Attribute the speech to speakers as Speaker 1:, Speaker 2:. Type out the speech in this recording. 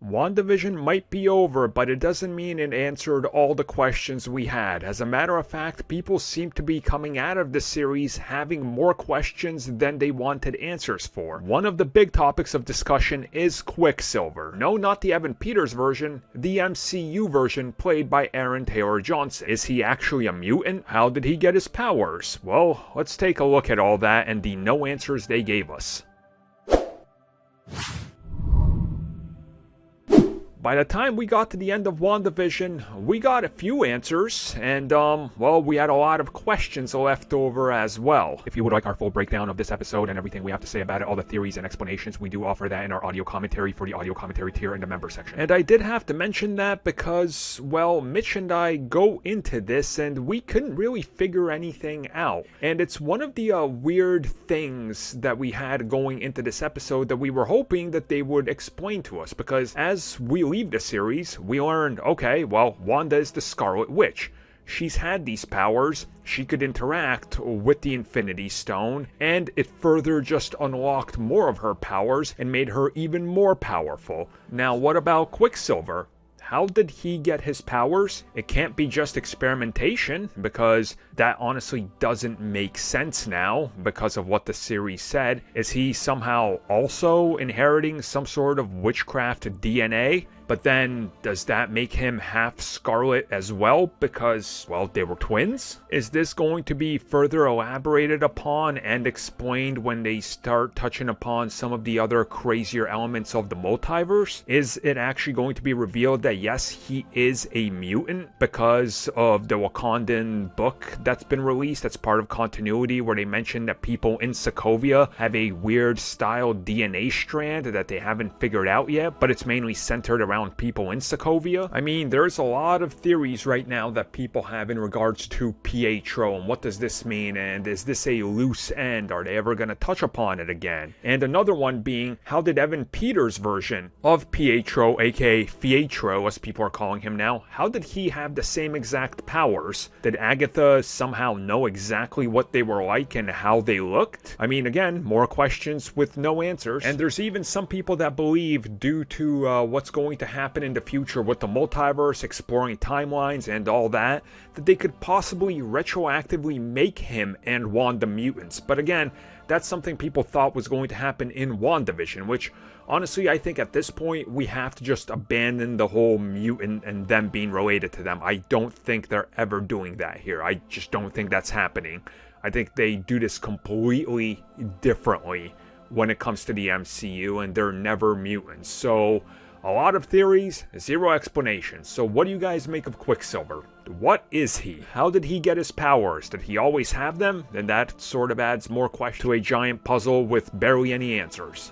Speaker 1: WandaVision might be over, but it doesn't mean it answered all the questions we had. As a matter of fact, people seem to be coming out of this series having more questions than they wanted answers for. One of the big topics of discussion is Quicksilver. No, not the Evan Peters version, the MCU version played by Aaron Taylor Johnson. Is he actually a mutant? How did he get his powers? Well, let's take a look at all that and the no answers they gave us. By the time we got to the end of WandaVision, we got a few answers, and, well, we had a lot of questions left over as well. If you would like our full breakdown of this episode and everything we have to say about it, all the theories and explanations, we do offer that in our audio commentary for the audio commentary tier in the member section. And I did have to mention that because, well, Mitch and I go into this and we couldn't really figure anything out. And it's one of the weird things that we had going into this episode that we were hoping that they would explain to us, because as we leave the series, we learned, okay, well, Wanda is the Scarlet Witch. She's had these powers, she could interact with the Infinity Stone, and it further just unlocked more of her powers and made her even more powerful. Now, what about Quicksilver? How did he get his powers? It can't be just experimentation, because that honestly doesn't make sense now because of what the series said. Is he somehow also inheriting some sort of witchcraft DNA? But then, does that make him half Scarlet as well because, well, they were twins? Is this going to be further elaborated upon and explained when they start touching upon some of the other crazier elements of the multiverse? Is it actually going to be revealed that yes, he is a mutant because of the Wakandan book that's been released that's part of continuity, where they mention that people in Sokovia have a weird style DNA strand that they haven't figured out yet, but it's mainly centered around people in Sokovia? I mean, there's a lot of theories right now that people have in regards to Pietro and what does this mean, and is this a loose end? Are they ever going to touch upon it again? And another one being, how did Evan Peters' version of Pietro, aka Fietro as people are calling him now, how did he have the same exact powers? Did Agatha somehow know exactly what they were like and how they looked? I mean, again, more questions with no answers. And there's even some people that believe, due to what's going to happen in the future with the multiverse, exploring timelines and all that, that they could possibly retroactively make him and Wanda mutants. But again, that's something people thought was going to happen in WandaVision, which honestly I think at this point we have to just abandon the whole mutant and them being related to them. I don't think they're ever doing that here. I just don't think that's happening. I think they do this completely differently when it comes to the MCU, and they're never mutants. So a lot of theories, zero explanations. So what do you guys make of Quicksilver? What is he? How did he get his powers? Did he always have them? Then that sort of adds more questions to a giant puzzle with barely any answers.